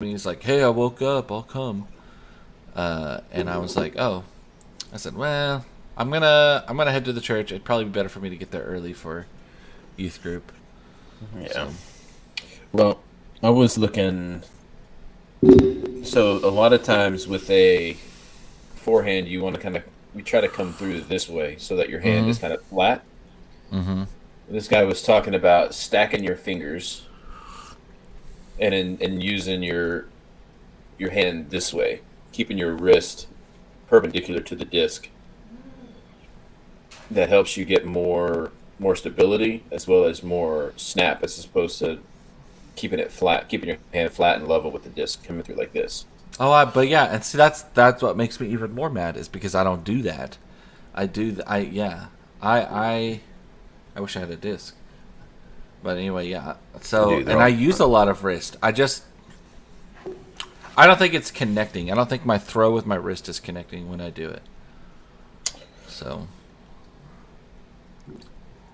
And he's like, "Hey, I woke up. I'll come." And I was like, "Oh." I said, "Well, I'm gonna head to the church. It'd probably be better for me to get there early for youth group." Yeah. So, Well, I was looking. So a lot of times with a forehand, you try to come through this way so that your hand is kind of flat. mm-hmm. This guy was talking about stacking your fingers and using your hand this way, keeping your wrist perpendicular to the disc. That helps you get more stability as well as more snap as opposed to keeping it flat, keeping your hand flat and level with the disc coming through like this. But yeah, and see, that's what makes me even more mad is because I don't do that. I do. I wish I had a disc. But anyway, yeah. So, Dude, they're and I all use a lot of wrist. I don't think it's connecting. I don't think my throw with my wrist is connecting when I do it. So,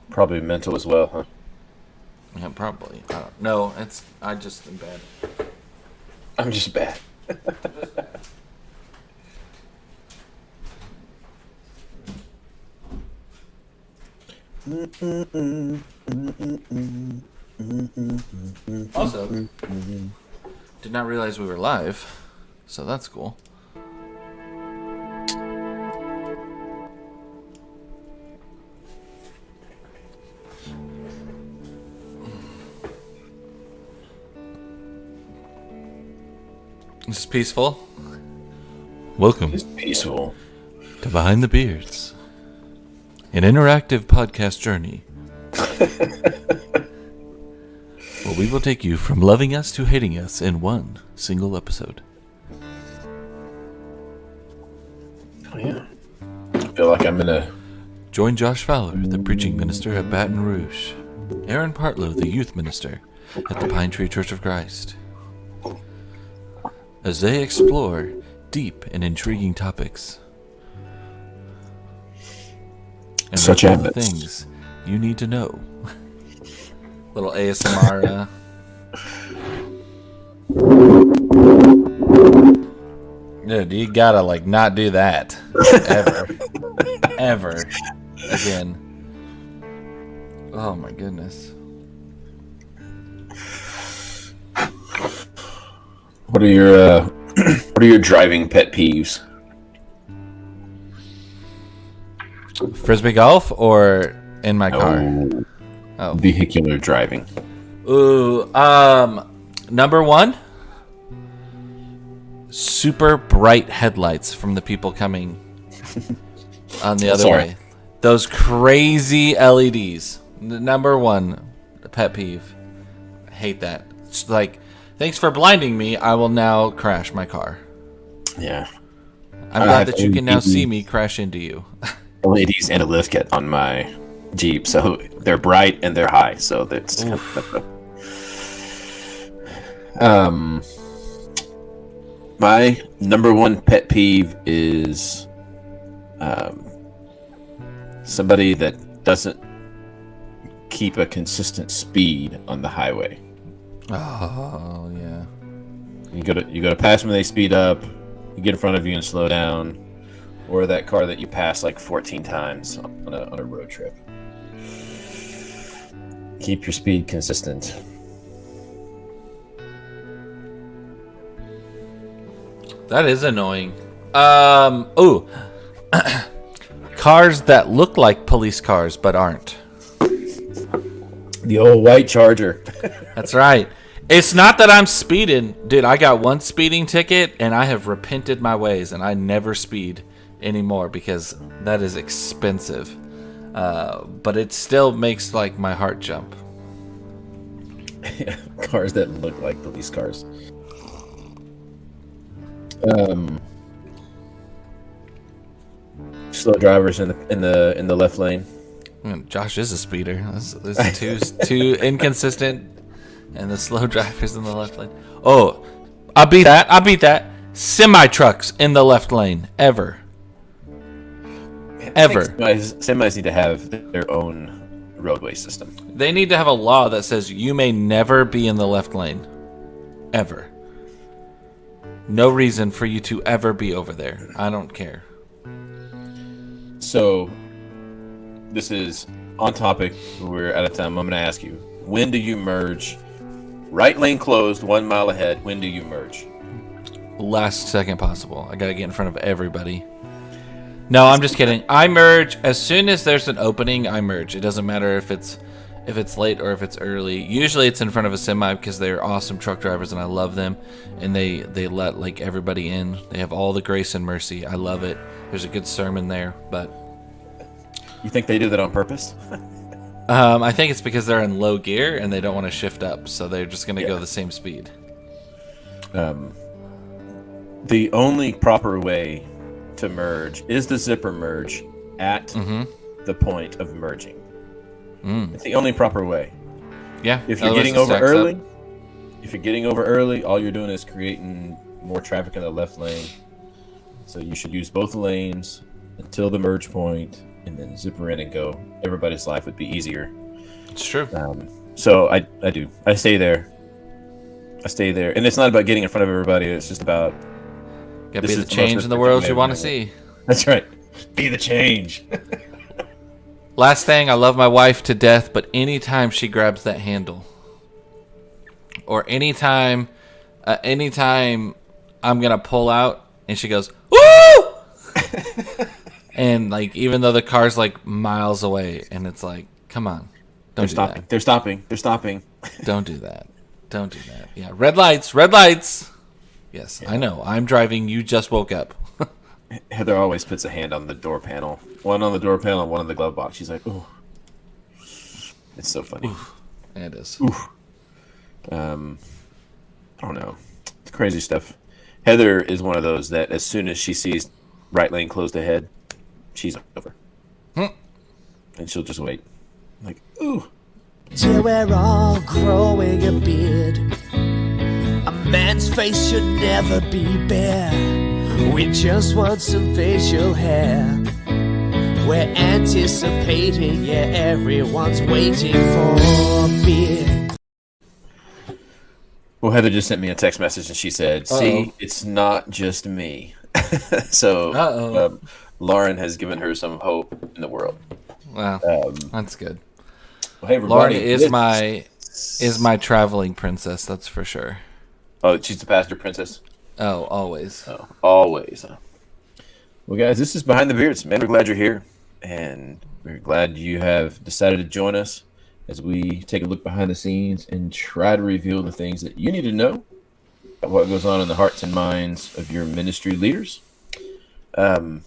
probably mental as well, huh? yeah, probably. I don't know. I just am bad. I'm just bad. Also, did not realize we were live, so that's cool. This is peaceful. Welcome It's peaceful. to Behind the Beards, an interactive podcast journey where we will take you from loving us to hating us in one single episode. Oh, yeah. I feel like I'm in a. Join Josh Fowler, the preaching minister at Baton Rouge, Aaron Partlow, the youth minister at the Pine Tree Church of Christ, as they explore deep and intriguing topics and Such all the habits. things you need to know. Little ASMR. Dude, you gotta not do that ever again. Oh my goodness. What are your what are your driving pet peeves? Frisbee golf or in my car? Oh. Vehicular driving. Ooh, number one, super bright headlights from the people coming on the other way. Those crazy LEDs. Number one pet peeve. I hate that. It's like, thanks for blinding me. I will now crash my car. Yeah. I'm glad that you can now see me crash into you. LEDs and a lift kit on my Jeep, so they're bright and they're high, so that's my number one pet peeve is somebody that doesn't keep a consistent speed on the highway. Oh yeah. You go to pass them, they speed up. You get in front of you and slow down, or that car that you pass like 14 times on a road trip. Keep your speed consistent. That is annoying. Ooh. Cars that look like police cars but aren't. The old white Charger. That's right. It's not that I'm speeding. Dude, I got one speeding ticket and I have repented my ways and I never speed anymore because that is expensive. But it still makes my heart jump. Cars that look like police cars. Slow drivers in the left lane. Josh is a speeder. This is too inconsistent, and the slow drivers in the left lane. Oh, I beat that. Semi trucks in the left lane ever. Semis need to have their own roadway system. They need to have a law that says you may never be in the left lane, ever. No reason for you to ever be over there. I don't care. So, this is on topic. We're out of time. I'm going to ask you, when do you merge? Right lane closed, 1 mile ahead. When do you merge? Last second possible. I got to get in front of everybody. No, I'm just kidding. I merge as soon as there's an opening. I merge. It doesn't matter if it's late or if it's early. Usually it's in front of a semi because they're awesome truck drivers and I love them, and they let like everybody in. They have all the grace and mercy. I love it. There's a good sermon there, but you think they do that on purpose? I think it's because they're in low gear and they don't want to shift up, so they're just going to go the same speed. The only proper way to merge is the zipper merge at the point of merging. It's the only proper way. Yeah. If you're getting over early, all you're doing is creating more traffic in the left lane. So you should use both lanes until the merge point and then zipper in and go. Everybody's life would be easier. It's true. So I do. I stay there. And it's not about getting in front of everybody. It's just about... Gotta be the change in the world you want to see. That's right. Be the change. Last thing, I love my wife to death, but anytime she grabs that handle, or anytime I'm gonna pull out and she goes, "Woo!" and like even though the car's like miles away, and it's like, come on, don't do that. They're stopping. Don't do that. Don't do that. Yeah, red lights. Yes, yeah. I know. I'm driving. You just woke up. Heather always puts a hand on the door panel. One on the door panel and one on the glove box. She's like, ooh. It's so funny. Oof. Yeah, it is. Oof. I don't know. It's crazy stuff. Heather is one of those that as soon as she sees right lane closed ahead, she's over. And she'll just wait. Like, ooh. Till we're all growing a beard. A man's face should never be bare. We just want some facial hair. We're anticipating, yeah, everyone's waiting for a beer. Well, Heather just sent me a text message and she said, see, it's not just me. So Lauren has given her some hope in the world. Wow, that's good. Well, hey, Lauren is my traveling princess, that's for sure. Oh, she's the pastor princess? Oh, always. Oh, always. Well, guys, this is Behind the Beards. Man, we're glad you're here. And we're glad you have decided to join us as we take a look behind the scenes and try to reveal the things that you need to know about what goes on in the hearts and minds of your ministry leaders. In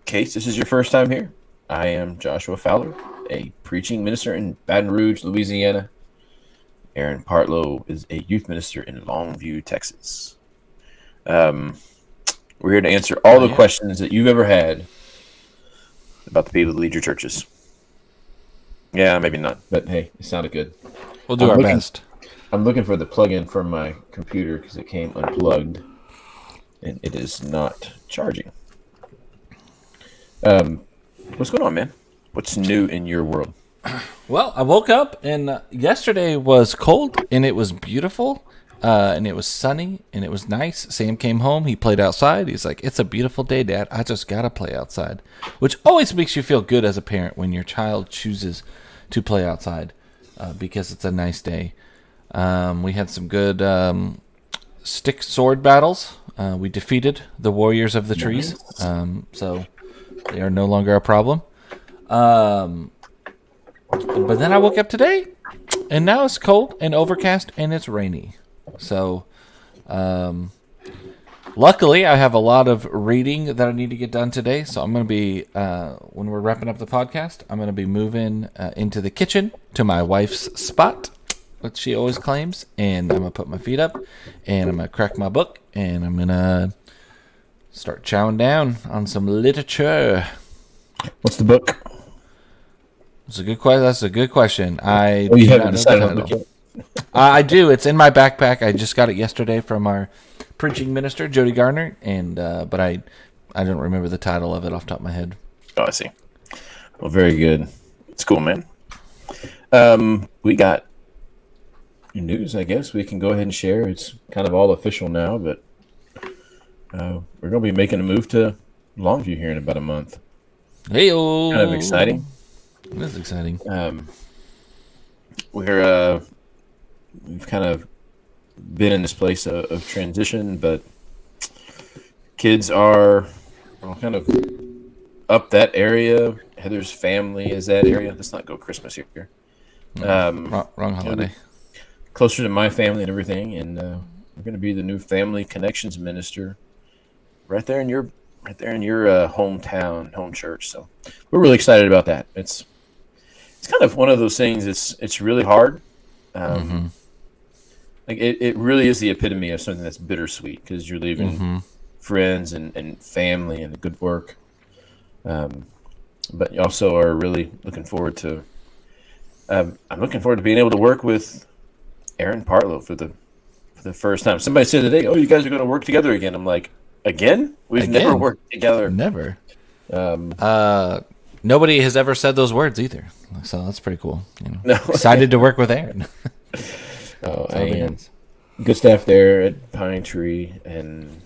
case this is your first time here, I am Joshua Fowler, a preaching minister in Baton Rouge, Louisiana. Aaron Partlow is a youth minister in Longview, Texas. We're here to answer all the questions that you've ever had about the people that lead your churches. Yeah, maybe not, but hey, it sounded good. We'll do our best. I'm looking for the plug-in from my computer because it came unplugged, and it is not charging. What's going on, man? What's new in your world? Well, I woke up and yesterday was cold and it was beautiful and it was sunny and it was nice. Sam came home. He played outside. He's like, "It's a beautiful day, Dad. I just got to play outside," which always makes you feel good as a parent when your child chooses to play outside because it's a nice day. We had some good stick sword battles. We defeated the warriors of the trees. So they are no longer a problem. But then I woke up today, and now it's cold and overcast, and it's rainy. So, luckily, I have a lot of reading that I need to get done today. So I'm going to be, when we're wrapping up the podcast, I'm going to be moving into the kitchen to my wife's spot, which she always claims. And I'm going to put my feet up, and I'm going to crack my book, and I'm going to start chowing down on some literature. What's the book? That's a good question. That's a good question. You haven't decided on the book yet? I do. It's in my backpack. I just got it yesterday from our preaching minister, Jody Garner, and but I don't remember the title of it off the top of my head. Oh, I see. Well, very good. It's cool, man. We got news, I guess. We can go ahead and share. It's kind of all official now, but we're going to be making a move to Longview here in about a month. Hey-o. Kind of exciting. That's exciting. We've kind of been in this place of transition, but kids are kind of up that area. Heather's family is that area. Let's not go Christmas here. Wrong holiday. Closer to my family and everything, and we're going to be the new family connections minister right there in your hometown, home church. So we're really excited about that. It's kind of one of those things. It's really hard. Like it really is the epitome of something that's bittersweet because you're leaving friends and family and good work. But you also are really looking forward to. I'm looking forward to being able to work with Aaron Partlow for the first time. Somebody said today, "Oh, you guys are going to work together again." I'm like, "Again? We've never worked together. Never." Nobody has ever said those words either, so that's pretty cool. No. Excited to work with Aaron. Good staff there at Pine Tree, and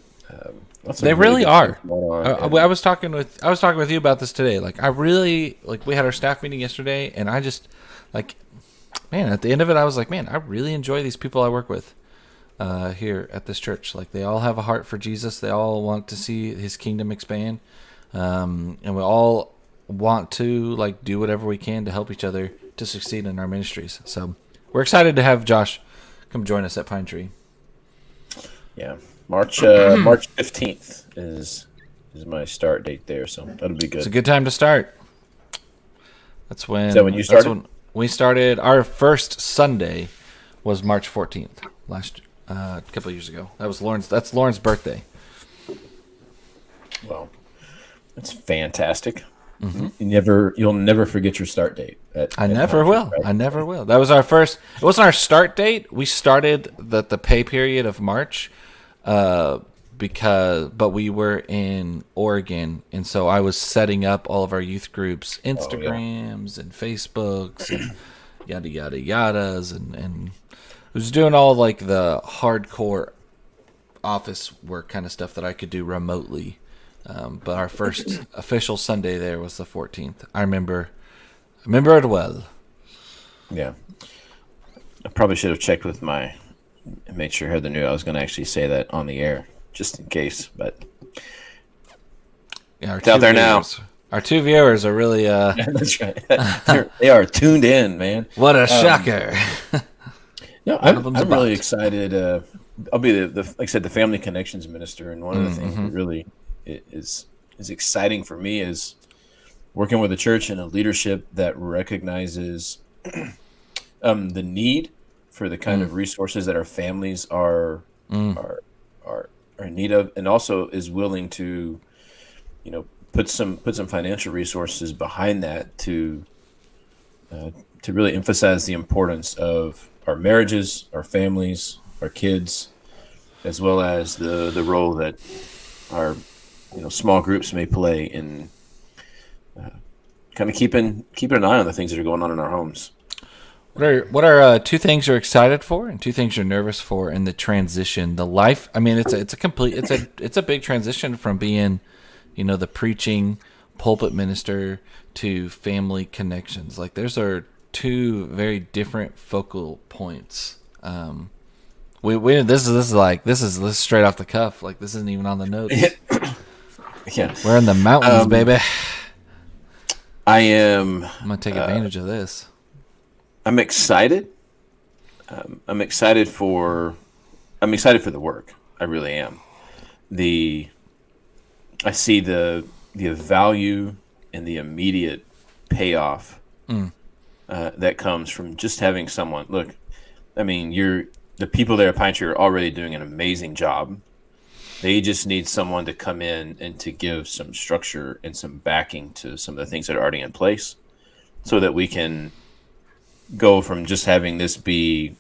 they really are. I was talking with you about this today. Like, I really we had our staff meeting yesterday, and I just man, at the end of it, I was like, man, I really enjoy these people I work with here at this church. Like, they all have a heart for Jesus. They all want to see His kingdom expand, and we all want to do whatever we can to help each other to succeed in our ministries. So we're excited to have Josh come join us at Pine Tree. Yeah, March 15th is my start date there, so that'll be good. It's a good time to start. Is that when you started? That's when we started. Our first Sunday was March 14th a couple of years ago. That's Lauren's birthday. Well, that's fantastic. You'll never forget your start date. I never will. That was our first. It wasn't our start date. We started the pay period of March, but we were in Oregon, and so I was setting up all of our youth groups, Instagrams and Facebooks and yada yada yadas, and I was doing all the hardcore office work kind of stuff that I could do remotely. But our first official Sunday there was the 14th. I remember it well. Yeah. I probably should have checked with made sure Heather knew I was going to actually say that on the air, just in case, but yeah, it's out there now. Our two viewers are really... That's right. They are tuned in, man. What a shocker. No, I'm really excited. I'll be like I said, the family connections minister, and one of the things that really is exciting for me is working with a church and a leadership that recognizes the need for the kind of resources that our families are in need of, and also is willing to put some financial resources behind that to really emphasize the importance of our marriages, our families, our kids, as well as the role that our small groups may play in kind of keeping an eye on the things that are going on in our homes. What are two things you're excited for and two things you're nervous for in the transition? The life, I mean, it's a big transition from being, the preaching pulpit minister to family connections. Those are two very different focal points. This is straight off the cuff. This isn't even on the notes. Yeah, we're in the mountains, baby. I'm gonna take advantage of this. I'm excited. I'm excited for the work. I really am. I see the value and the immediate payoff that comes from just having someone. Look, I mean, the people there at Pine Tree are already doing an amazing job. They just need someone to come in and to give some structure and some backing to some of the things that are already in place, so that we can go from just having this be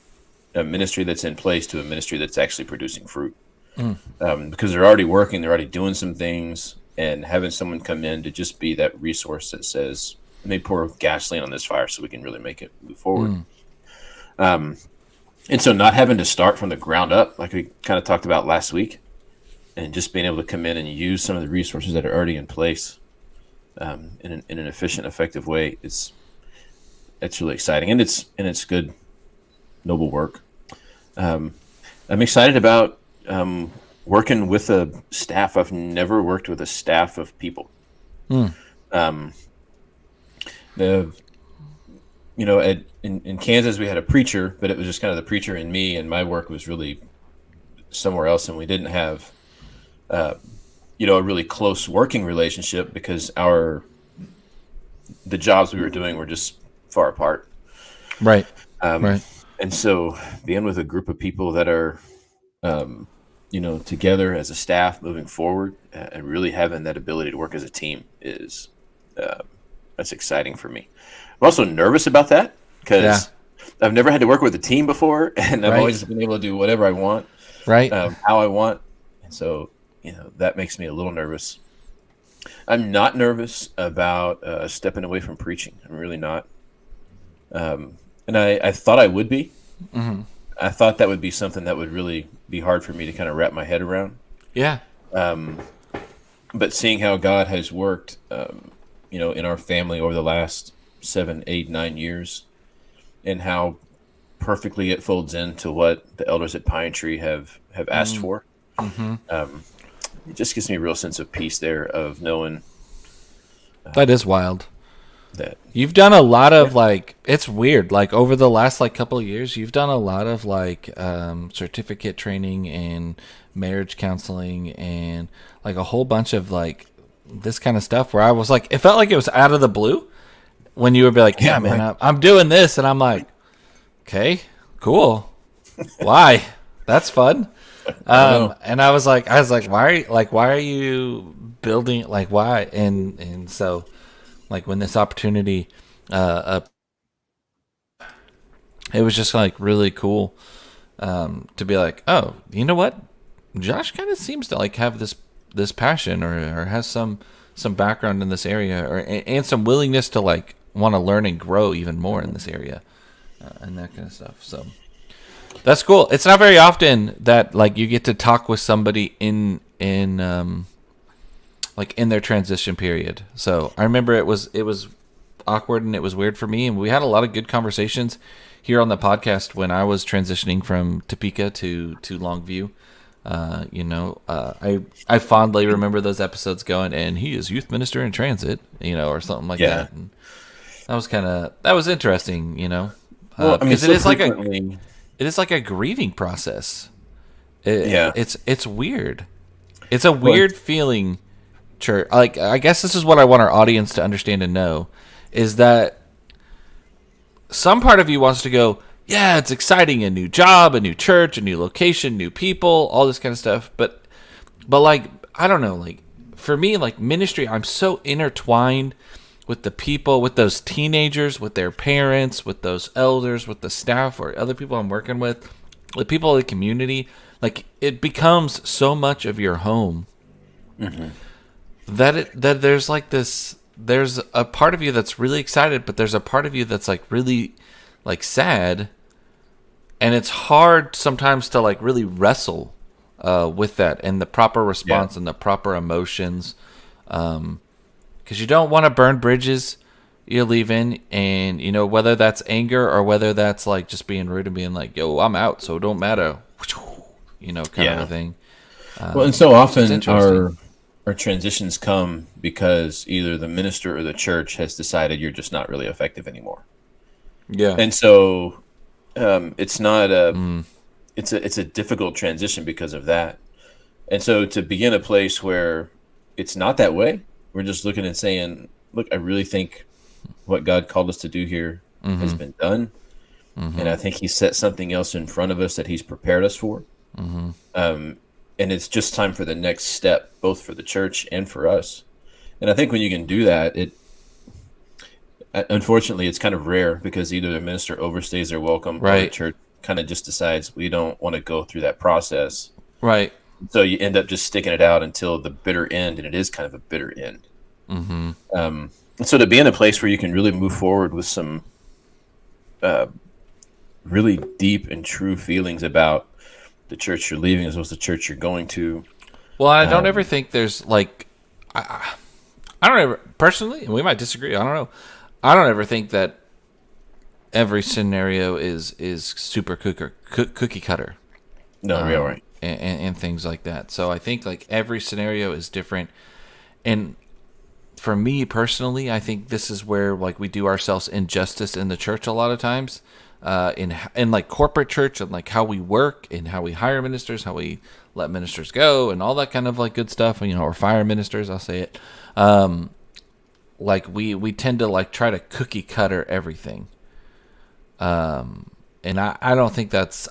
a ministry that's in place to a ministry that's actually producing fruit. Because they're already working, they're already doing some things, and having someone come in to just be that resource that says, let me pour gasoline on this fire so we can really make it move forward. And so not having to start from the ground up, like we kind of talked about last week, and just being able to come in and use some of the resources that are already in place in an efficient, effective way. It's really exciting, and it's good, noble work. I'm excited about working with a staff. I've never worked with a staff of people. In Kansas we had a preacher, but it was just kind of the preacher and me, and my work was really somewhere else, and we didn't have a really close working relationship because the jobs we were doing were just far apart. Right. And so being with a group of people that are together as a staff moving forward, and really having that ability to work as a team is that's exciting for me. I'm also nervous about that because I've never had to work with a team before, and I've always been able to do whatever I want, how I want. And so, that makes me a little nervous. I'm not nervous about stepping away from preaching. I'm really not. And I thought I would be. Mm-hmm. I thought that would be something that would really be hard for me to kind of wrap my head around. Yeah. But seeing how God has worked, in our family over the last 7, 8, 9 years, and how perfectly it folds into what the elders at Pine Tree have asked for, it just gives me a real sense of peace there, of knowing that is wild. That you've done a lot of it's weird. Over the last couple of years, you've done a lot of certificate training and marriage counseling and a whole bunch of this kind of stuff where I was it felt like it was out of the blue when you would be yeah, man, I'm doing this, and I'm okay, cool. Why? That's fun. And I was why are you building, why? And so when this opportunity it was just really cool to be oh, you know what, Josh kind of seems to have this passion or has some background in this area, and some willingness to want to learn and grow even more in this area, and that kind of stuff. So that's cool. It's not very often that you get to talk with somebody in their transition period. So I remember it was awkward and it was weird for me, and we had a lot of good conversations here on the podcast when I was transitioning from Topeka to Longview. I fondly remember those episodes going, and he is youth minister in transit, or something like that. And that was interesting, because it is a grieving process. It's weird. It's a weird feeling. Church, I guess this is what I want our audience to understand and know, is that some part of you wants to go, yeah, it's exciting, a new job, a new church, a new location, new people, all this kind of stuff. But I don't know, for me, ministry, I'm so intertwined with the people, with those teenagers, with their parents, with those elders, with the staff or other people I'm working with people in the community. It becomes so much of your home. Mm-hmm. That there's there's a part of you that's really excited, but there's a part of you that's really sad, and it's hard sometimes to really wrestle with that and the proper response and the proper emotions, because you don't want to burn bridges you're leaving, and whether that's anger or whether that's just being rude and being yo, I'm out, so it don't matter, kind of a thing. And so often our transitions come because either the minister or the church has decided you're just not really effective anymore. Yeah. And so it's not it's a difficult transition because of that. And so to be in a place where it's not that way, we're just looking and saying, look, I really think what God called us to do here has been done. Mm-hmm. And I think he set something else in front of us that he's prepared us for. Mm-hmm. And it's just time for the next step, both for the church and for us. And I think when you can do that, unfortunately, it's kind of rare because either the minister overstays their welcome or the church kind of just decides we don't want to go through that process. Right. So you end up just sticking it out until the bitter end, and it is kind of a bitter end. Mm-hmm. And so to be in a place where you can really move forward with some really deep and true feelings about the church you're leaving as well as the church you're going to, Well, I don't ever think there's like, I don't ever personally, and we might disagree. I don't know. I don't ever think that every scenario is super cookie cutter. No, you're right. And things like that. So I think like every scenario is different. And for me personally, I think this is where like we do ourselves injustice in the church a lot of times, in like corporate church and like how we work and how we hire ministers, how we let ministers go and all that kind of like good stuff, or fire ministers, I'll say it. Like we tend to like try to cookie cutter everything. And I don't think that's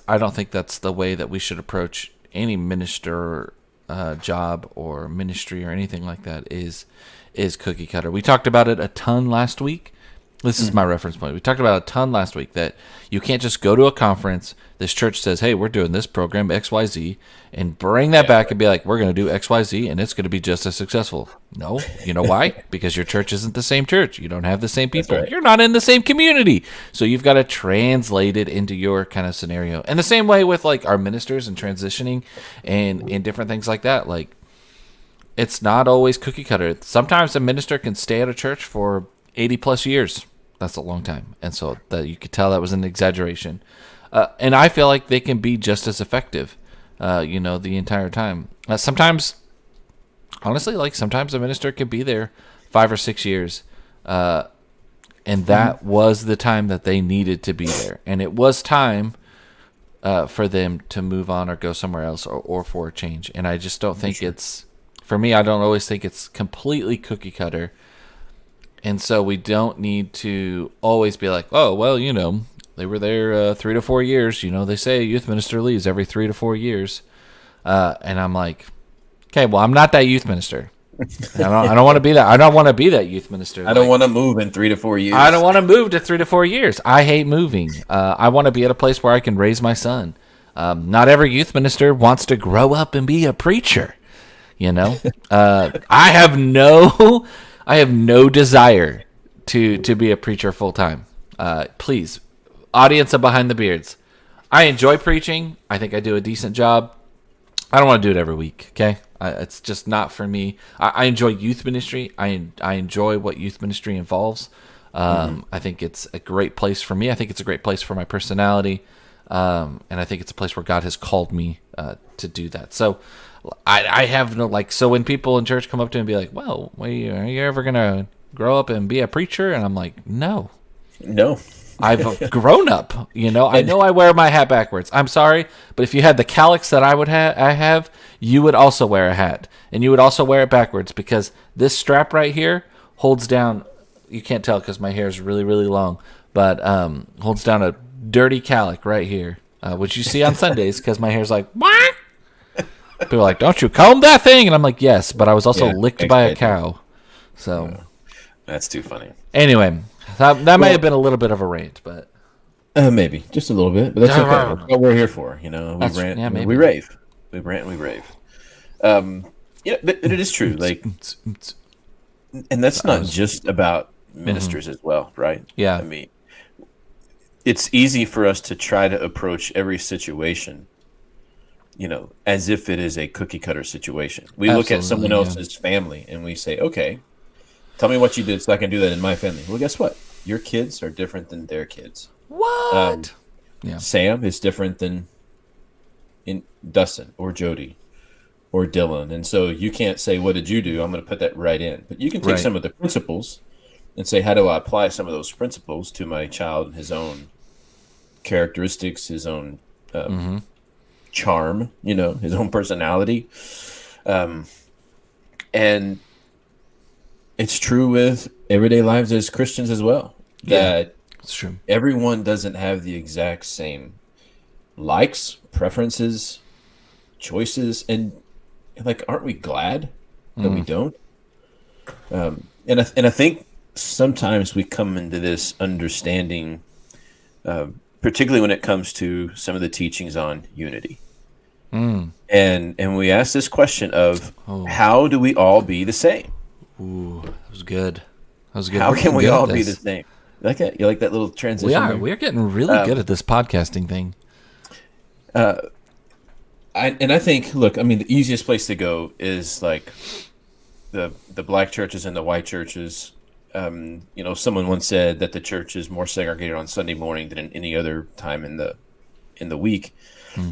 the way that we should approach any minister job or ministry or anything like that is cookie cutter. We talked about it a ton last week. This is my reference point. We talked about a ton last week that you can't just go to a conference. This church says, hey, we're doing this program XYZ, and bring that back and be like, we're going to do XYZ, and it's going to be just as successful. No. You know why? Because your church isn't the same church. You don't have the same people. Right. You're not in the same community. So you've got to translate it into your kind of scenario. And the same way with like our ministers and transitioning and different things like that. Like, it's not always cookie cutter. Sometimes a minister can stay at a church for 80 plus years. That's a long time. And so that you could tell that was an exaggeration. And I feel like they can be just as effective, the entire time. Sometimes, honestly, like sometimes a minister could be there 5 or 6 years. And that was the time that they needed to be there. And it was time for them to move on or go somewhere else or for a change. And I just don't think for me, I don't always think it's completely cookie cutter. And so we don't need to always be like, oh, well, they were there 3 to 4 years. They say a youth minister leaves every 3 to 4 years. And I'm like, okay, well, I'm not that youth minister. I don't want to be that. I don't want to be that youth minister. I don't want to move in 3 to 4 years. I don't want to move to 3 to 4 years. I hate moving. I want to be at a place where I can raise my son. Not every youth minister wants to grow up and be a preacher. I have no desire to be a preacher full time. Please, audience of Behind the Beards, I enjoy preaching. I think I do a decent job. I don't want to do it every week. Okay, it's just not for me. I enjoy youth ministry. I enjoy what youth ministry involves. I think it's a great place for me. I think it's a great place for my personality, and I think it's a place where God has called me to do that. So. I have no so when people in church come up to me and be like, well, are you ever going to grow up and be a preacher? And I'm like, no. I've grown up, I know I wear my hat backwards. I'm sorry, but if you had the calyx that I have, you would also wear a hat, and you would also wear it backwards because this strap right here holds down, you can't tell because my hair is really, really long, but holds down a dirty calyx right here, which you see on Sundays because my hair's like, what? People are like, don't you comb that thing? And I'm like, yes, but I was also licked by a cow. So that's too funny. Anyway, that may have been a little bit of a rant, but maybe just a little bit, but that's okay. That's what we're here for. We rant, we rave. We rant and we rave. But it is true. Like, and that's not just about ministers as well, right? Yeah. I mean, it's easy for us to try to approach every situation as if it is a cookie cutter situation. We look at someone else's family and we say, okay, tell me what you did so I can do that in my family. Well, guess what? Your kids are different than their kids. What? Sam is different than Dustin or Jody or Dylan. And so you can't say, what did you do? I'm going to put that right in. But you can take some of the principles and say, how do I apply some of those principles to my child, his own characteristics, his own charm, his own personality. And it's true with everyday lives as Christians as well. That it's true. Everyone doesn't have the exact same likes, preferences, choices, and aren't we glad that we don't? And I think sometimes we come into this understanding, particularly when it comes to some of the teachings on unity. And we ask this question of how do we all be the same? Ooh, that was good. How can we all be the same? You like that? You like that little transition? We're getting really good at this podcasting thing. I think, look, I mean, the easiest place to go is like the black churches and the white churches. Someone once said that the church is more segregated on Sunday morning than in any other time in the week.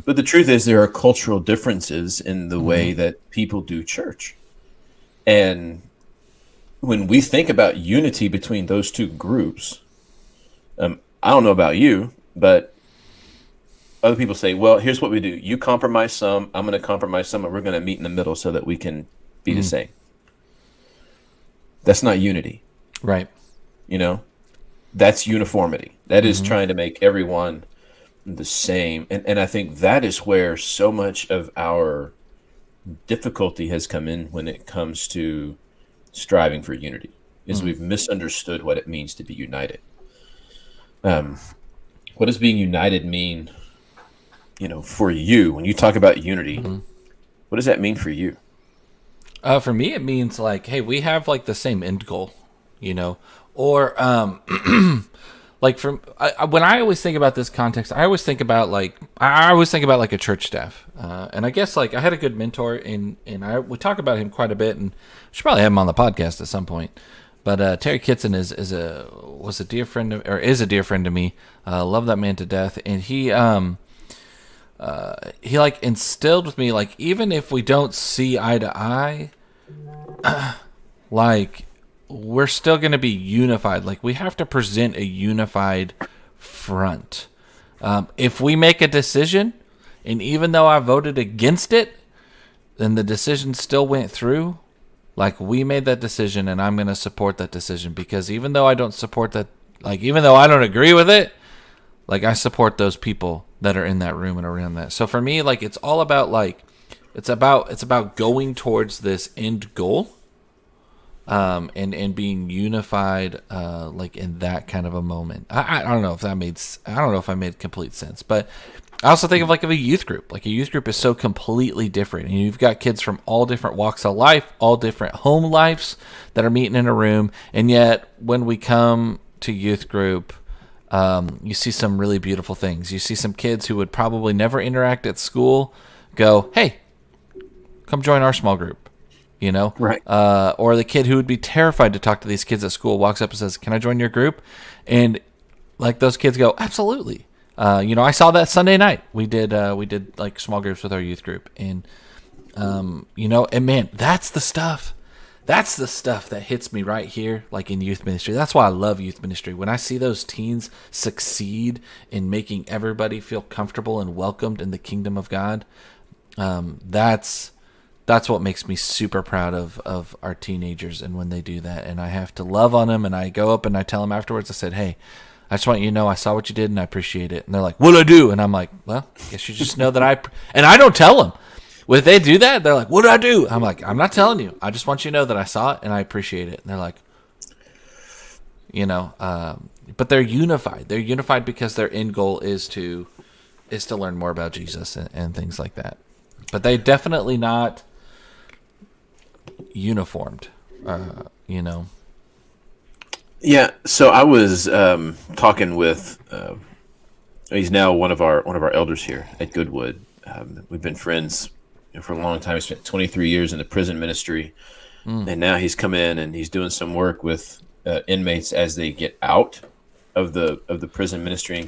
But the truth is, there are cultural differences in the way that people do church. And when we think about unity between those two groups, I don't know about you, but other people say, well, here's what we do. You compromise some, I'm going to compromise some, and we're going to meet in the middle so that we can be the same. That's not unity. Right. That's uniformity. That is trying to make everyone the same. And I think that is where so much of our difficulty has come in when it comes to striving for unity, is we've misunderstood what it means to be united. What does being united mean, for you? When you talk about unity, what does that mean for you? For me, it means like, hey, we have like the same end goal, or like when I always think about this context, I always think about like a church staff, and I guess like I had a good mentor, and we talk about him quite a bit, and we should probably have him on the podcast at some point. But Terry Kitson is a dear friend to me. Love that man to death, and he like instilled with me, like, even if we don't see eye to eye, like, we're still going to be unified. Like, we have to present a unified front. If we make a decision, and even though I voted against it, then the decision still went through. Like, we made that decision, and I'm going to support that decision, because even though I don't support that, like, even though I don't agree with it, like, I support those people that are in that room and around that. So for me, like, it's all about, like, it's about going towards this end goal, and being unified, like, in that kind of a moment. I don't know if I made complete sense, but I also think of like a youth group. Like, a youth group is so completely different, and you've got kids from all different walks of life, all different home lives that are meeting in a room. And yet, when we come to youth group, you see some really beautiful things. You see some kids who would probably never interact at school go, "Hey, come join our small group," Right. Or the kid who would be terrified to talk to these kids at school walks up and says, "Can I join your group?" And like, those kids go, "Absolutely." I saw that Sunday night. We did like small groups with our youth group, and and man, that's the stuff. That's the stuff that hits me right here, like in youth ministry. That's why I love youth ministry. When I see those teens succeed in making everybody feel comfortable and welcomed in the kingdom of God, that's what makes me super proud of our teenagers, and when they do that. And I have to love on them, and I go up and I tell them afterwards, I said, "Hey, I just want you to know I saw what you did and I appreciate it." And they're like, "What'd I do?" And I'm like, "Well, I guess you just know that and I don't tell them. When they do that, they're like, "What'd I do?" I'm like, "I'm not telling you. I just want you to know that I saw it and I appreciate it." And they're like, but they're unified. They're unified because their end goal is to learn more about Jesus and things like that. But they definitely not uniformed, Yeah. So I was talking with. He's now one of our elders here at Goodwood. We've been friends for a long time. He spent 23 years in the prison ministry, and now he's come in and he's doing some work with inmates as they get out of the prison ministry and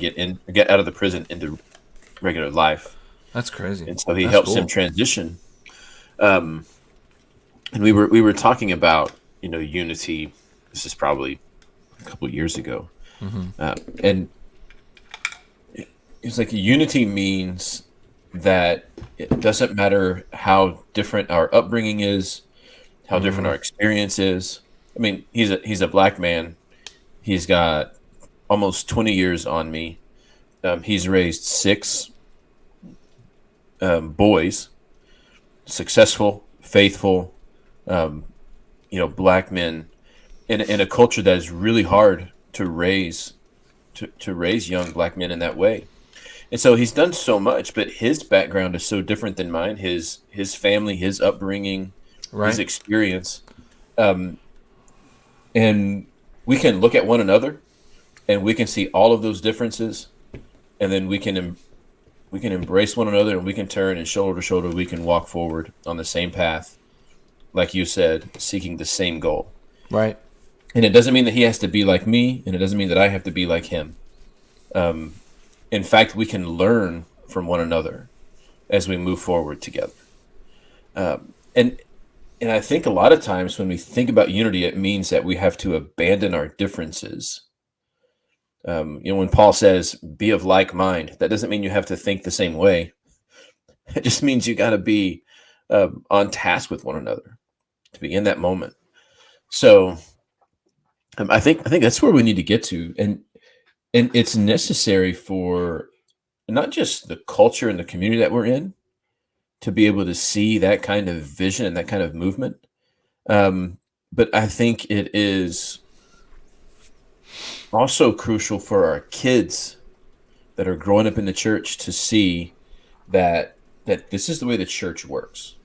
get out of the prison into regular life. That's crazy. And so he helps them transition. And we were talking about unity. This is probably a couple of years ago, and it's like unity means that it doesn't matter how different our upbringing is, how different our experience is. I mean, he's a black man. He's got almost 20 years on me. He's raised 6 boys, successful, faithful, black men in a culture that is really hard to raise young black men in that way. And so he's done so much, but his background is so different than mine. His family, his upbringing, his experience, and we can look at one another, and we can see all of those differences, and then we can we can embrace one another, and we can turn, and shoulder to shoulder we can walk forward on the same path, like you said, seeking the same goal. Right. And it doesn't mean that he has to be like me, and it doesn't mean that I have to be like him. In fact, we can learn from one another as we move forward together. And I think a lot of times when we think about unity, it means that we have to abandon our differences. When Paul says, be of like mind, that doesn't mean you have to think the same way. It just means you got to be on task with one another to be in that moment. So I think that's where we need to get to. And it's necessary for not just the culture and the community that we're in to be able to see that kind of vision and that kind of movement. But I think it is also crucial for our kids that are growing up in the church to see that this is the way the church works.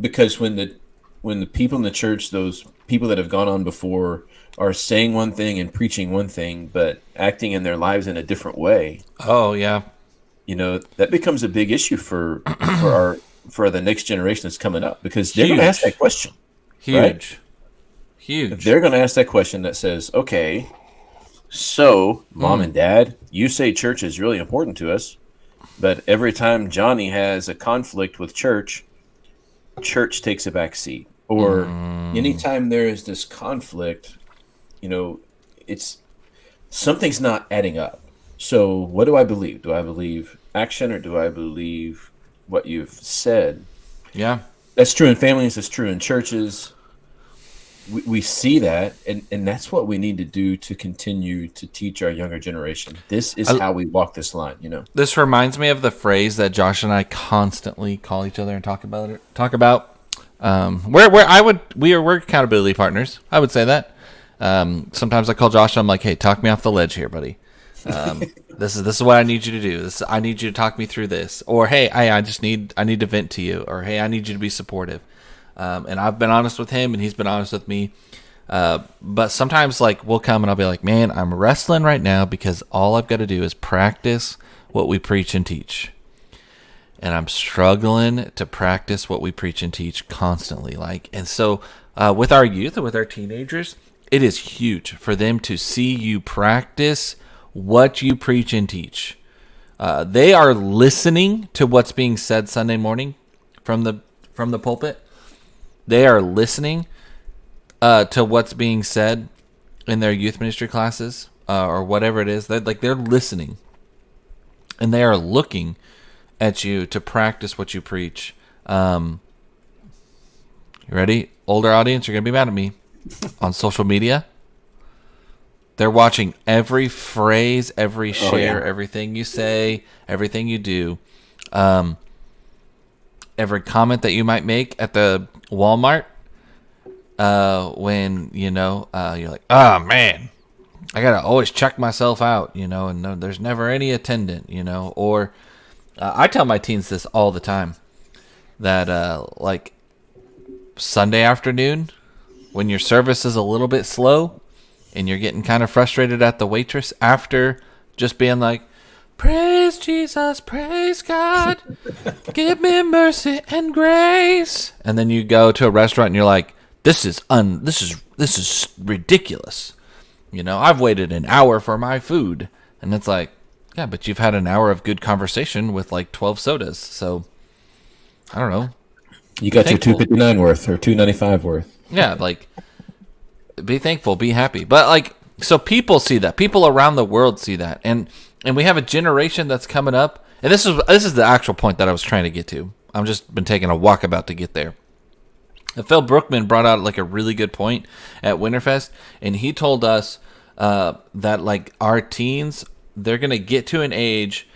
Because when the people in the church, those people that have gone on before, are saying one thing and preaching one thing, but acting in their lives in a different way. Oh yeah. That becomes a big issue for the next generation that's coming up, because they're going to ask that question. Huge. Right? Huge. They're going to ask that question that says, okay, so mom and dad, you say church is really important to us, but every time Johnny has a conflict with church takes a back seat. Or anytime there is this conflict, it's something's not adding up. So what do I believe? Do I believe action, or do I believe what you've said? Yeah. That's true in families. That's true in churches. We see that, and that's what we need to do to continue to teach our younger generation. This is how we walk this line, This reminds me of the phrase that Josh and I constantly call each other and talk about. We're accountability partners. I would say that. Sometimes I call Josh and I'm like, hey, talk me off the ledge here, buddy. This is what I need you to do. I need you to talk me through this. Or, hey, I need to vent to you. Or, hey, I need you to be supportive. And I've been honest with him, and he's been honest with me. But sometimes, we'll come and I'll be like, man, I'm wrestling right now because all I've got to do is practice what we preach and teach. And I'm struggling to practice what we preach and teach constantly. And so with our youth and with our teenagers, it is huge for them to see you practice what you preach and teach. They are listening to what's being said Sunday morning from the pulpit. They are listening to what's being said in their youth ministry classes or whatever it is. They're listening, and they are looking at you to practice what you preach. You ready? Older audience, you're gonna be mad at me. On social media, they're watching every phrase, every share, everything you say, everything you do, every comment that you might make at the Walmart. When you're like, oh man, I gotta always check myself out, and no, there's never any attendant, or I tell my teens this all the time, that Sunday afternoon, when your service is a little bit slow and you're getting kind of frustrated at the waitress after just being like, praise Jesus, praise God, give me mercy and grace, and then you go to a restaurant and you're like, this is ridiculous. I've waited an hour for my food, and it's like, yeah, but you've had an hour of good conversation with 12 sodas. So I don't know. You got your $2.59 worth or $2.95 worth. Yeah, be thankful, be happy. But so people see that. People around the world see that. And we have a generation that's coming up. And this is the actual point that I was trying to get to. I've just been taking a walkabout to get there. Phil Brookman brought out a really good point at Winterfest, and he told us that our teens, they're going to get to an age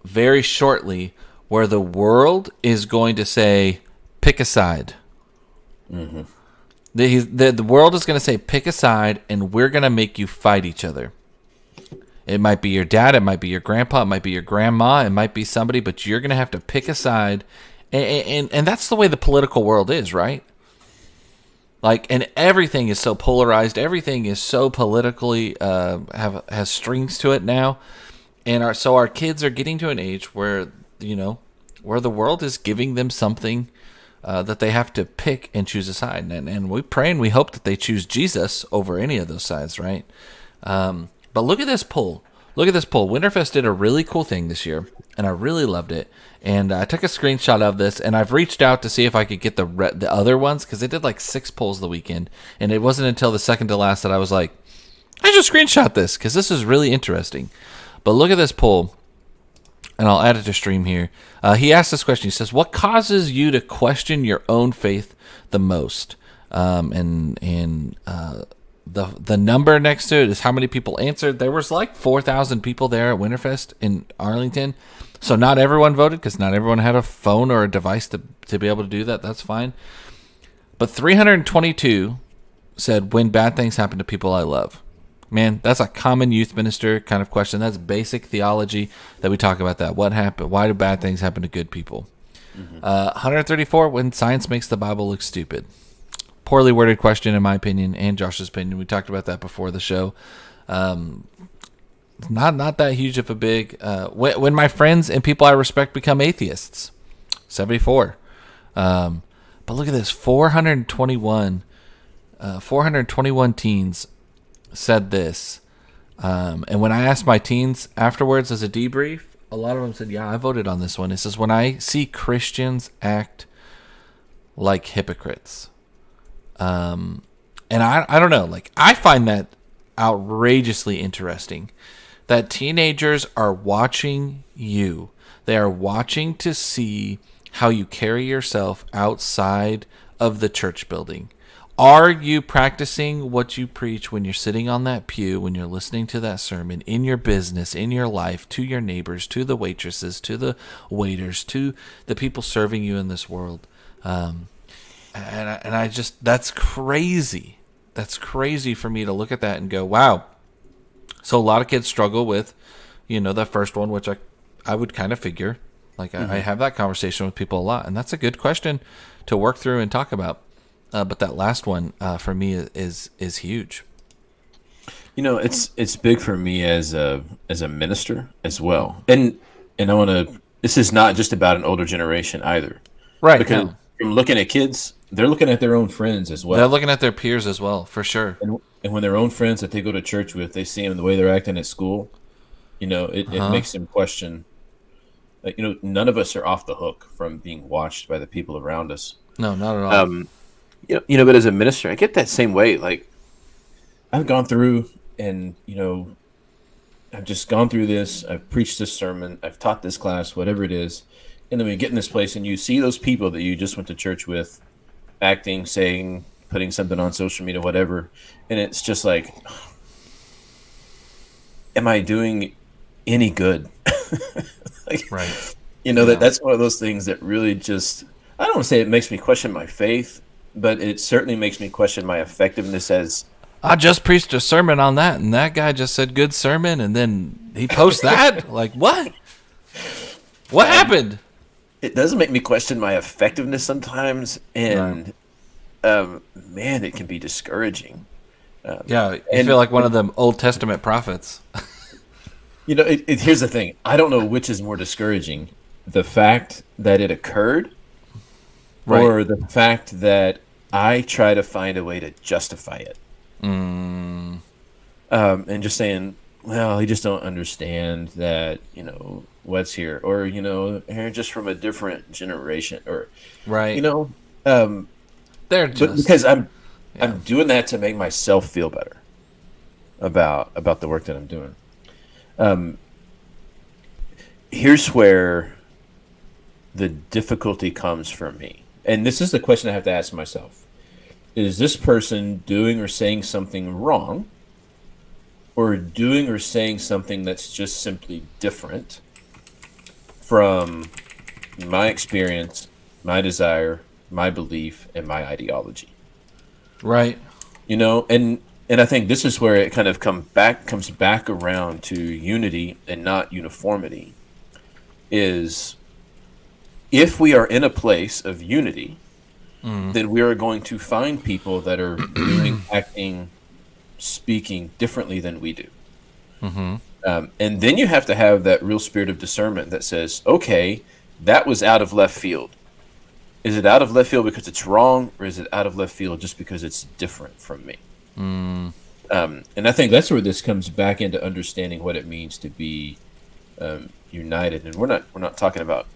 very shortly where the world is going to say, pick a side. Mm-hmm. The world is going to say, pick a side, and we're going to make you fight each other. It might be your dad, it might be your grandpa, it might be your grandma, it might be somebody, but you're going to have to pick a side. And that's the way the political world is, right? And everything is so polarized. Everything is so politically has strings to it now. And our kids are getting to an age where, where the world is giving them something that they have to pick and choose a side. And we pray and we hope that they choose Jesus over any of those sides, right? But look at this poll. Look at this poll. Winterfest did a really cool thing this year, and I really loved it. And I took a screenshot of this, and I've reached out to see if I could get the other ones, because they did like 6 polls the weekend. And it wasn't until the second to last that I was like, I should screenshot this, because this is really interesting. But look at this poll, and I'll add it to stream here. He asked this question. He says, what causes you to question your own faith the most? The number next to it is how many people answered. There was like 4,000 people there at Winterfest in Arlington. So not everyone voted, because not everyone had a phone or a device to be able to do that. That's fine. But 322 said, when bad things happen to people I love. Man, that's a common youth minister kind of question. That's basic theology that we talk about that. What happened? Why do bad things happen to good people? 134, when science makes the Bible look stupid. Poorly worded question, in my opinion, and Josh's opinion. We talked about that before the show. Not that huge of a big. When my friends and people I respect become atheists, 74. But look at this, 421 teens said this. And when I asked my teens afterwards as a debrief, a lot of them said, yeah, I voted on this one. It says, when I see Christians act like hypocrites. And I don't know, like, I find that outrageously interesting that teenagers are watching you. They are watching to see how you carry yourself outside of the church building. Are you practicing what you preach when you're sitting on that pew, when you're listening to that sermon, in your business, in your life, to your neighbors, to the waitresses, to the waiters, to the people serving you in this world? And I just, that's crazy. That's crazy for me to look at that and go, wow. So a lot of kids struggle with, the first one, which I would kind of figure. Like, I have that conversation with people a lot, and that's a good question to work through and talk about. But that last one for me is huge. It's big for me as a minister as well, and I want to. This is not just about an older generation either, right? Because from looking at kids, they're looking at their own friends as well. They're looking at their peers as well, for sure. And when their own friends that they go to church with, they see them the way they're acting at school, it makes them question. Like, none of us are off the hook from being watched by the people around us. No, not at all. But as a minister, I get that same way. Like, I've gone through and, I've just gone through this. I've preached this sermon. I've taught this class, whatever it is. And then we get in this place and you see those people that you just went to church with acting, saying, putting something on social media, whatever. And it's just like, am I doing any good? Right. That's one of those things that really just, I don't want to say it makes me question my faith, but it certainly makes me question my effectiveness as... I just preached a sermon on that, and that guy just said good sermon, and then he posts that? Like, what? What happened? It does make me question my effectiveness sometimes, and man, it can be discouraging. You feel like one of them Old Testament prophets. Here's the thing. I don't know which is more discouraging, the fact that it occurred, right, or the fact that I try to find a way to justify it. And just saying, well, you just don't understand that, what's here, or, you're just from a different generation, or, right. They're just, because I'm doing that to make myself feel better about the work that I'm doing. Here's where the difficulty comes for me. And this is the question I have to ask myself. Is this person doing or saying something wrong, or doing or saying something that's just simply different from my experience, my desire, my belief, and my ideology? Right. And I think this is where it kind of comes back around to unity and not uniformity. Is if we are in a place of unity, then we are going to find people that are doing, acting, speaking differently than we do. And then you have to have that real spirit of discernment that says, okay, that was out of left field. Is it out of left field because it's wrong, or is it out of left field just because it's different from me? And I think that's where this comes back into understanding what it means to be united. And we're not talking about.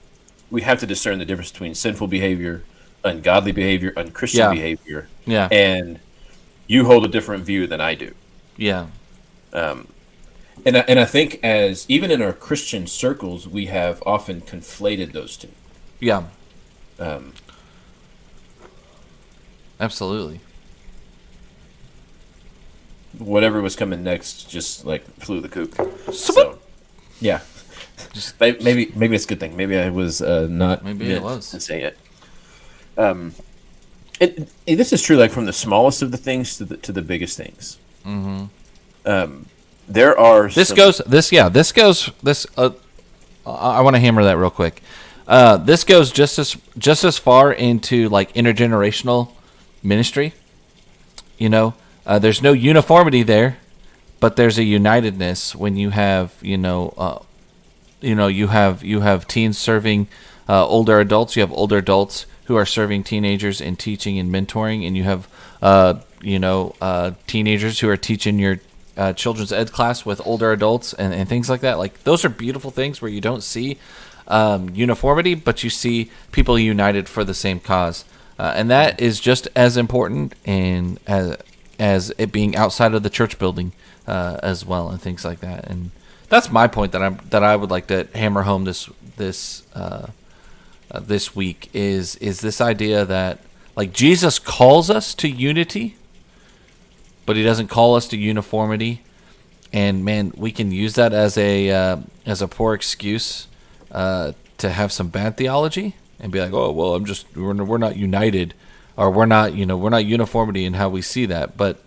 We have to discern the difference between sinful behavior, ungodly behavior, unchristian behavior. Yeah. And you hold a different view than I do. Yeah. And I think as even in our Christian circles, we have often conflated those two. Yeah. Absolutely. Whatever was coming next just like flew the coop. So, yeah. Maybe it's a good thing. Maybe I was not maybe it was to say it. This is true, like from the smallest of the things to the biggest things. There are I want to hammer that real quick. This goes just as far into like intergenerational ministry. You know, there's no uniformity there, but there's a unitedness when you have you have teens serving older adults. You have older adults who are serving teenagers and teaching and mentoring, and you have teenagers who are teaching your children's ed class with older adults and things like that. Like those are beautiful things where you don't see uniformity, but you see people united for the same cause, and that is just as important and as it being outside of the church building as well, and things like that. And that's my point that I would like to hammer home this week is this idea that like Jesus calls us to unity, but he doesn't call us to uniformity. And man, we can use that as a poor excuse to have some bad theology and be like, oh well, we're not united, or we're not uniformity in how we see that. But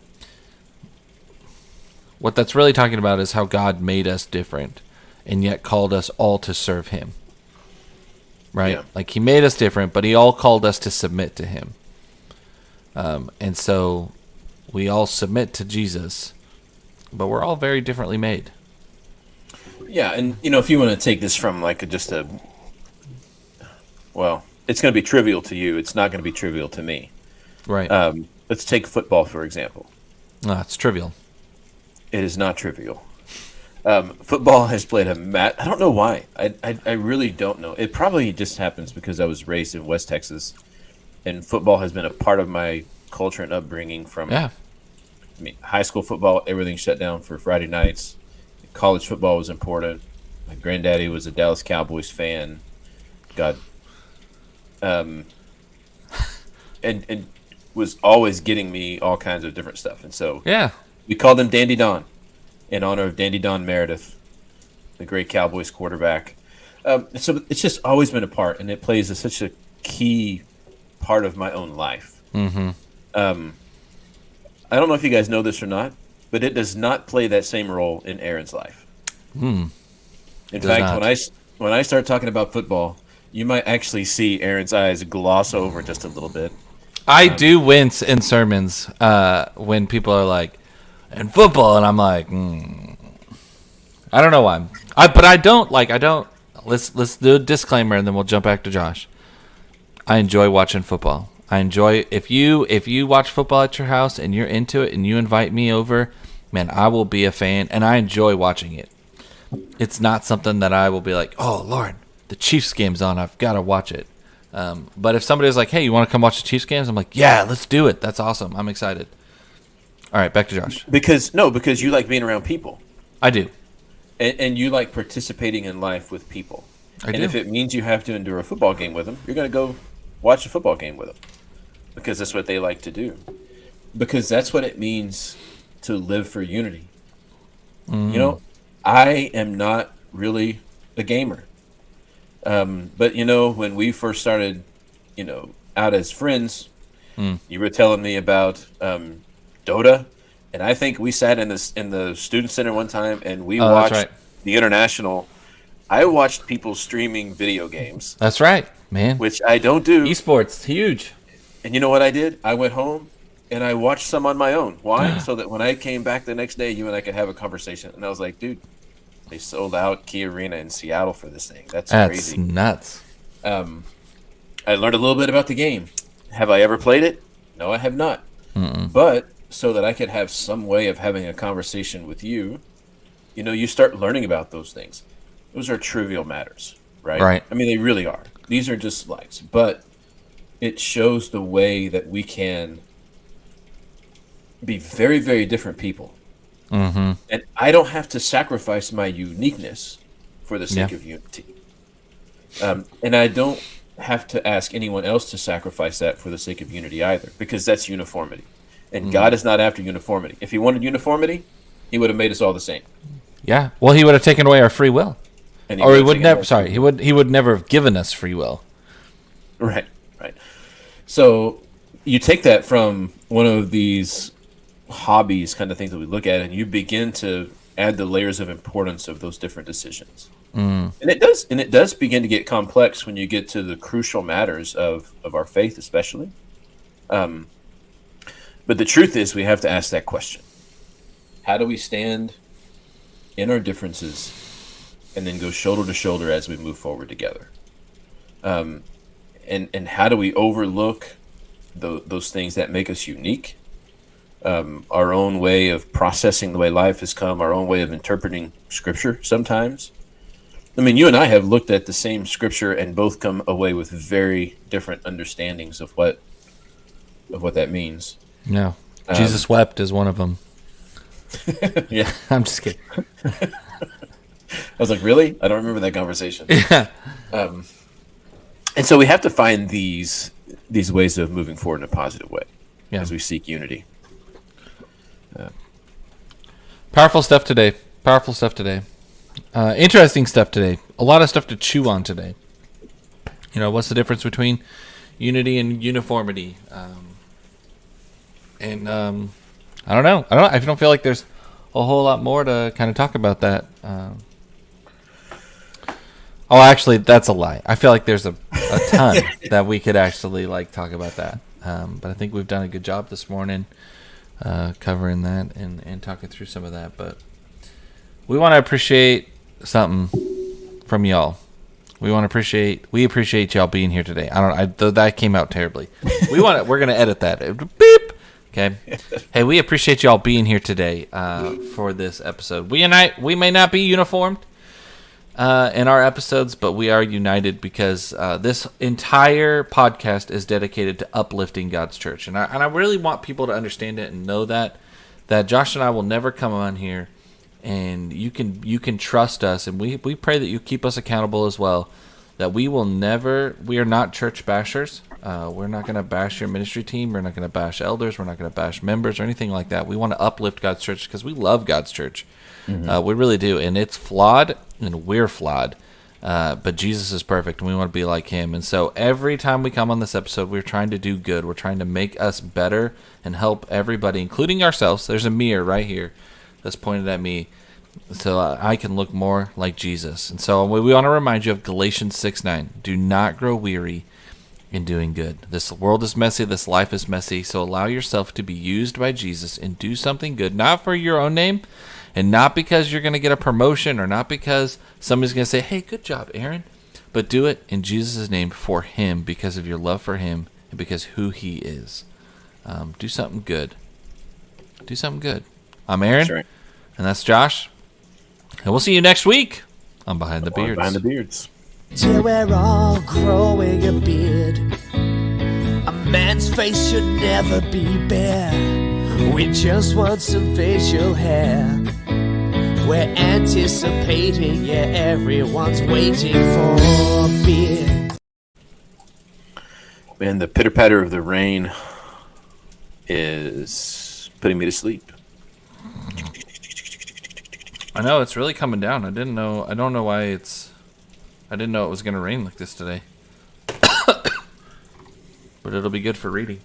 what that's really talking about is how God made us different and yet called us all to serve him. Right? Yeah. Like he made us different, but he all called us to submit to him. And so we all submit to Jesus, but we're all very differently made. Yeah, and if you want to take this from like it's going to be trivial to you. It's not going to be trivial to me. Right. Let's take football, for example. No, it's trivial. It is not trivial. Football has played I don't know why. I really don't know. It probably just happens because I was raised in West Texas, and football has been a part of my culture and upbringing from high school football, everything shut down for Friday nights. College football was important. My granddaddy was a Dallas Cowboys fan. God. And was always getting me all kinds of different stuff. And so we called him Dandy Don in honor of Dandy Don Meredith, the great Cowboys quarterback. So it's just always been a part, and it plays such a key part of my own life. Mm-hmm. I don't know if you guys know this or not, but it does not play that same role in Aaron's life. In fact, when I start talking about football, you might actually see Aaron's eyes gloss over just a little bit. I do wince in sermons when people are like, "in football," and I'm like, I don't know why. I don't. Let's do a disclaimer, and then we'll jump back to Josh. I enjoy watching football. I enjoy if you watch football at your house and you're into it and you invite me over, man, I will be a fan, and I enjoy watching it. It's not something that I will be like, oh Lord, the Chiefs game's on, I've got to watch it. But if somebody's like, hey, you want to come watch the Chiefs games? I'm like, yeah, let's do it. That's awesome. I'm excited. All right, back to Josh. Because you like being around people. I do. And you like participating in life with people. I do. If it means you have to endure a football game with them, you're going to go watch a football game with them. Because that's what they like to do. Because that's what it means to live for unity. I am not really a gamer. But, when we first started, out as friends, you were telling me about Dota. And I think we sat in the student center one time and we watched the International. I watched people streaming video games. That's right, man. Which I don't do. Esports, huge. And you know what I did? I went home and I watched some on my own. Why? So that when I came back the next day, you and I could have a conversation. And I was like, dude, They sold out Key Arena in Seattle for this thing. That's That's crazy. nuts. I learned a little bit about the game. Have I ever played it? No, I have not. But so that I could have some way of having a conversation with you, you start learning about those things. Those are trivial matters, right? Right. I mean, they really are. These are just slights, but it shows the way that we can be very, very different people. Mm-hmm. And I don't have to sacrifice my uniqueness for the sake of unity. And I don't have to ask anyone else to sacrifice that for the sake of unity either, because that's uniformity. And God is not after uniformity. If he wanted uniformity, he would have made us all the same. Yeah. Well, he would have taken away our free will. And Or he would never, sorry, he would never have given us free will. Right. So you take that from one of these hobbies kind of things that we look at, and you begin to add the layers of importance of those different decisions. And it does begin to get complex when you get to the crucial matters of our faith, especially. But the truth is, we have to ask that question: how do we stand in our differences, and then go shoulder to shoulder as we move forward together? And how do we overlook those things that make us unique? Our own way of processing the way life has come, our own way of interpreting Scripture sometimes. I mean, you and I have looked at the same Scripture and both come away with very different understandings of what that means. No. Jesus wept is one of them. Yeah. I'm just kidding. I was like, really? I don't remember that conversation. Yeah. And so we have to find these ways of moving forward in a positive way as we seek unity. Powerful stuff today. Interesting stuff today. A lot of stuff to chew on today. What's the difference between unity and uniformity? I don't know. I don't feel like there's a whole lot more to kind of talk about that. Actually, that's a lie. I feel like there's a ton that we could actually talk about that. But I think we've done a good job this morning covering that and talking through some of that. But we want to appreciate something from y'all. We appreciate y'all being here today. That came out terribly. We're gonna edit that. Beep. Okay. Hey, we appreciate y'all being here today for this episode. We may not be uniformed in our episodes, but we are united because this entire podcast is dedicated to uplifting God's church, and I really want people to understand it and know that Josh and I will never come on here, and you can trust us, and we pray that you keep us accountable as well. That we are not church bashers. We're not going to bash your ministry team. We're not going to bash elders. We're not going to bash members or anything like that. We want to uplift God's church because we love God's church. We really do. And it's flawed, and we're flawed. But Jesus is perfect, and we want to be like him. And so every time we come on this episode, we're trying to do good. We're trying to make us better and help everybody, including ourselves. There's a mirror right here that's pointed at me, so I can look more like Jesus. And so we want to remind you of Galatians 6:9. Do not grow weary in doing good. This world is messy. This life is messy. So allow yourself to be used by Jesus and do something good, not for your own name, and not because you're going to get a promotion or not because somebody's going to say, hey, good job, Aaron. But do it in Jesus' name for him, because of your love for him and because who he is. Do something good. Do something good. I'm Aaron, That's right. And that's Josh. And we'll see you next week on Behind the Beards. Behind the Beards. Till we're all growing a beard. A man's face should never be bare. We just want some facial hair. We're anticipating, yeah, everyone's waiting for a beard. Man, the pitter patter of the rain is putting me to sleep. I know, it's really coming down. I don't know why I didn't know it was going to rain like this today. But it'll be good for reading.